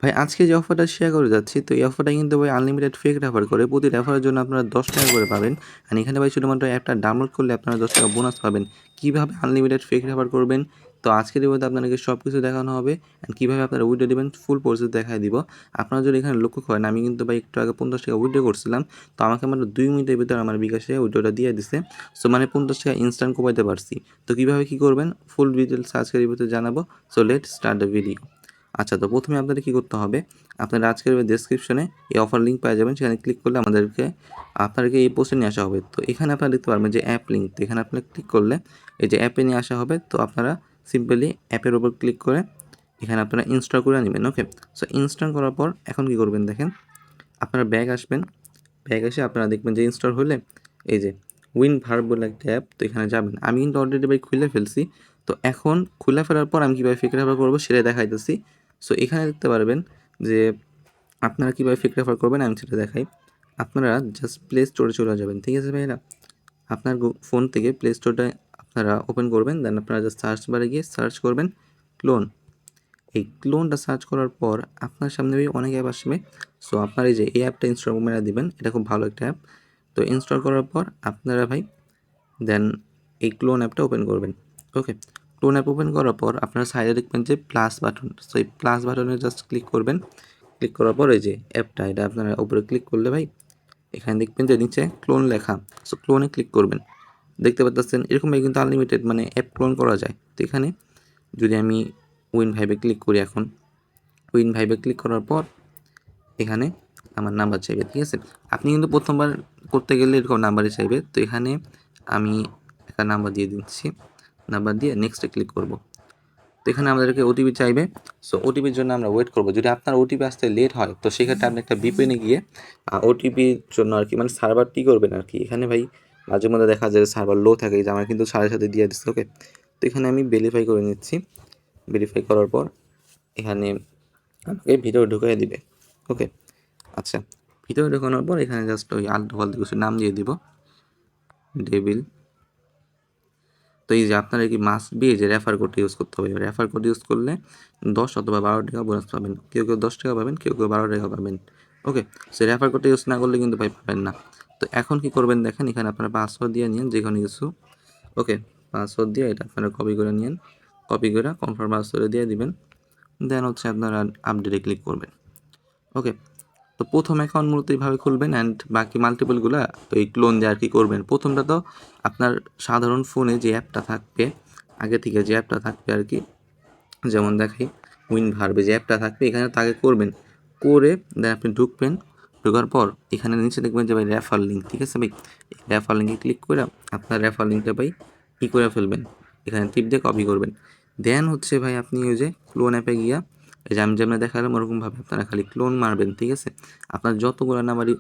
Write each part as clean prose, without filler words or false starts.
ভাই আজকে যে অফারটা শেয়ার করে যাচ্ছি, তো এই অফারটা কিন্তু ভাই আনলিমিটেড ফেক রেফার করে। প্রতি রেফারের জন্য আপনারা ৳10 করে পাবেন। আর এখানে ভাই শুধুমাত্র অ্যাপটা ডাউনলোড করলে আপনারা ৳10 বোনাস পাবেন। কিভাবে আনলিমিটেড ফেক রেফার করবেন? তো আজকের ভিডিওতে আপনাদেরকে সবকিছু দেখানো হবে। অ্যান্ড কিভাবে আপনারা উইথড্র দিবেন ফুল প্রসেস দেখায় দিব। আপনারা যদি এখানে লক্ষ্য করেন, আমি কিন্তু ভাই একটু আগে ৳50 উইথড্র করছিলাম। তো আমাকে মাত্র 2 মিনিটের ভিতরে আমার বিকাশে উইথড্রটা দিয়ে দিছে। সো মানে ৳50 ইনস্ট্যান্ট কোপাইতে পারছি। তো কিভাবে কি করবেন? ফুল ডিটেইলস আজকের ভিডিওতে জানাবো। So let's start the video. আচ্ছা, তো প্রথমে আপনাদের কী করতে হবে, আপনারা আজকের ডেসক্রিপশনে এই অফার লিঙ্ক পেয়ে যাবেন। সেখানে ক্লিক করলে আপনাদেরকে এই পোস্টে নিয়ে আসা হবে। তো এখানে আপনারা দেখতে পারবেন যে অ্যাপ লিঙ্ক, তো এখানে আপনারা ক্লিক করলে এই যে অ্যাপে নিয়ে আসা হবে। তো আপনারা সিম্পলি অ্যাপের উপর ক্লিক করে এখানে আপনারা ইনস্টল করে নেবেন। ওকে, সো ইনস্টল করার পর এখন কী করবেন দেখেন, আপনারা ব্যাক আসবেন। ব্যাক এসে আপনারা দেখবেন যে ইনস্টল হলে এই যে উইন ভার্ব বলে একটা অ্যাপ, তো এখানে যাবেন। আমি কিন্তু অলরেডি ভাই খুলে ফেলছি। তো এখন খুলে ফেলার পর আমি কীভাবে ফেক রেফার করবো সেটাই দেখাইতেছি। সো এখানে দেখতে পারবেন যে আপনারা কীভাবে ফেক রেফার করবেন আমি সেটা দেখাই। আপনারা জাস্ট প্লে স্টোরে চলে যাবেন, ঠিক আছে ভাইরা? আপনার ফোন থেকে প্লে স্টোরটা আপনারা ওপেন করবেন। দেন আপনারা জাস্ট সার্চ বারে গিয়ে সার্চ করবেন ক্লোন। এই ক্লোনটা সার্চ করার পর আপনার সামনে অনেক অ্যাপ আসবে। সো আপনার এই যে এই অ্যাপটা ইনস্টল করে দিবেন। এটা খুব ভালো একটা অ্যাপ। তো ইনস্টল করার পর আপনারা ভাই দেন এই ক্লোন অ্যাপটা ওপেন করবেন। ওকে, ক্লোন অ্যাপ ওপেন করার পর আপনারা সাইডে দেখবেন যে প্লাস বাটন। সো এই প্লাস বাটনে জাস্ট ক্লিক করবেন। ক্লিক করার পর এই যে অ্যাপটা, এটা আপনারা উপরে ক্লিক করলে ভাই এখানে দেখবেন যে নিচে ক্লোন লেখা। সো ক্লোনে ক্লিক করবেন। দেখতে পাচ্ছেন এরকমই কিন্তু আনলিমিটেড মানে অ্যাপ ক্লোন করা যায়। তো এখানে যদি আমি উইন ভাইবে ক্লিক করি, এখন উইন ভাইবে ক্লিক করার পর এখানে আমার নাম্বার চাইবে, ঠিক আছে? আপনি কিন্তু প্রথমবার করতে গেলে এরকম নাম্বারই চাইবে। তো এখানে আমি একটা নাম্বার দিয়ে দিচ্ছি। নাম্বার দিয়ে নেক্সটে ক্লিক করব। তো এখানে আমাদেরকে ওটিপি চাইবে। সো ওটিপির জন্য আমরা ওয়েট করব। যদি আপনার ওটিপি আসতে লেট হয়, তো সেক্ষেত্রে আপনি একটা ভিপিএনে গিয়ে ওটিপির জন্য আর কি মানে সার্ভারটি করবেন আর কি। এখানে ভাই মাঝে মধ্যে দেখা যায় সার্ভার লো থাকে, যে আমার কিন্তু সাথে সাথে দিয়ে দিচ্ছে। ওকে, তো এখানে আমি ভেরিফাই করে নিচ্ছি। ভেরিফাই করার পর এখানে আমাকে ভিতরে ঢুকিয়ে দিবে। ওকে, আচ্ছা, ভিতরে ঢোকানোর পর এখানে জাস্ট ওই আলতু ফালতু কিছু নাম দিয়ে দিব, ডেভিল। তো এই যে আপনারা কি মাস্ট বি যে রেফার কোড ইউজ করতে হবে। রেফার কোড ইউজ করলে 10 অথবা 12 টাকা বোনাস পাবেন। কেউ 10 টাকা পাবেন, কেউ 12 টাকা পাবেন। ওকে, সে রেফার কোডটা ইউজ না করলে কিন্তু ভাই পাবেন না। তো এখন কি করবেন দেখেন, এখানে আপনারা পাসওয়ার্ড দিয়ে নিন যে কোনো কিছু। ওকে, পাসওয়ার্ড দিয়ে এটা আপনারা কপি করে নিন। কপি করে কনফার্ম পাসওয়ার্ডে দিয়ে দিবেন। দেন হচ্ছে আপনারা আপডেটে ক্লিক করবেন। ওকে, তো প্রথম অ্যাকাউন্ট মূলত এইভাবে খুলবেন। অ্যান্ড বাকি মাল্টিপলগুলো তো এই ক্লোন দিয়ে আর কি করবেন। প্রথমটা তো আপনার সাধারণ ফোনে যে অ্যাপটা থাকবে, আগে থেকে যে অ্যাপটা থাকবে আর কি, যেমন দেখাই উইন ভার্বে যে অ্যাপটা থাকবে, এখানে তাকে করবেন। করে দেন আপনি ঢুকবেন। ঢোকার পর এখানে নিচে দেখবেন যে ভাই রেফার লিঙ্ক, ঠিক আছে ভাই? রেফার লিঙ্কে ক্লিক করে আপনার রেফার লিঙ্কটা ভাই করে ফেলবেন। এখানে টিপ দিয়ে কপি করবেন। দেন হচ্ছে ভাই আপনি ওই যে ক্লোন অ্যাপে গিয়া এই যে আমি যেমন দেখালাম ওরকমভাবে আপনারা খালি ক্লোন মারবেন, ঠিক আছে? আপনার যতগুলো নাম্বারই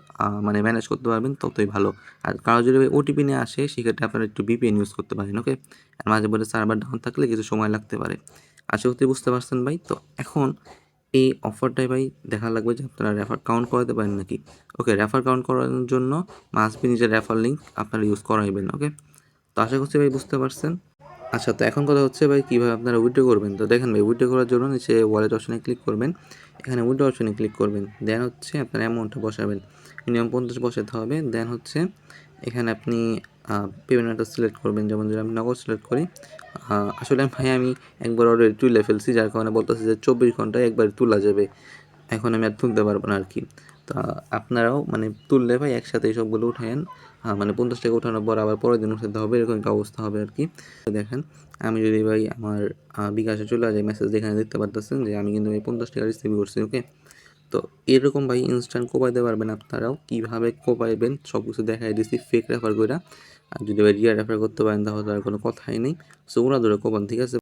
মানে ম্যানেজ করতে পারবেন ততই ভালো। আর কারো যদি ওটিপি নিয়ে আসে সেক্ষেত্রে আপনারা একটু ভিপিএন ইউজ করতে পারেন। ওকে, আর মাঝে মধ্যে সার্ভার ডাউন থাকলে কিছু সময় লাগতে পারে। আশা করতে বুঝতে পারছেন ভাই। তো এখন এই অফারটাই ভাই দেখা লাগবে যে আপনারা রেফার কাউন্ট করাতে পারেন নাকি। ওকে, রেফার কাউন্ট করানোর জন্য মাস্ট বি নিজের রেফার লিঙ্ক আপনারা ইউজ করাইবেন। ওকে, তো আশা করছি ভাই বুঝতে পারছেন। আচ্ছা, তো এখন কথা হচ্ছে ভাই কীভাবে আপনারা উইথড্র করবেন। তো দেখেন ভাই, উইথড্র করার জন্য নিচে ওয়ালেট অপশনে ক্লিক করবেন। এখানে উইথড্র অপশনে ক্লিক করবেন। দেন হচ্ছে আপনার অ্যামাউন্টটা বসাবেন। মিনিমাম 50 বসাতে হবে। দেন হচ্ছে এখানে আপনি পেমেন্ট মেথড সিলেক্ট করবেন। যেমন যদি আমি নগদ সিলেক্ট করি, আসলে ভাই আমি একবার অলরেডি তুলে ফেলছি, যার কারণে বলতেছি যে 24 ঘন্টায় একবার তোলা যাবে। এখন আমি আর তুলতে পারবো না আর কি। তা আপনারাও মানে তুললে ভাই একসাথে সবগুলো উঠায়েন। মানে 50 টাকা উঠানোর পর আবার পরের দিন উঠাতে হবে, এরকম একটা অবস্থা হবে আর কি। দেখেন আমি যদি ভাই আমার বিকাশে চলে যায় মেসেজ, এখানে দেখতে পারতেছেন যে আমি কিন্তু এই 50 টাকা রিসিভ করছি। ওকে, তো এরকম ভাই ইনস্ট্যান্ট কোপাইতে পারবেন। আপনারাও কীভাবে কোপাইবেন সব কিছু দেখাই দিচ্ছি ফেক রেফার করে। আর যদি ভাই রিয়াল রেফার করতে পারেন তাহলে আর কোনো কথাই নেই। সো ওরা ধরে কোপান, ঠিক আছে?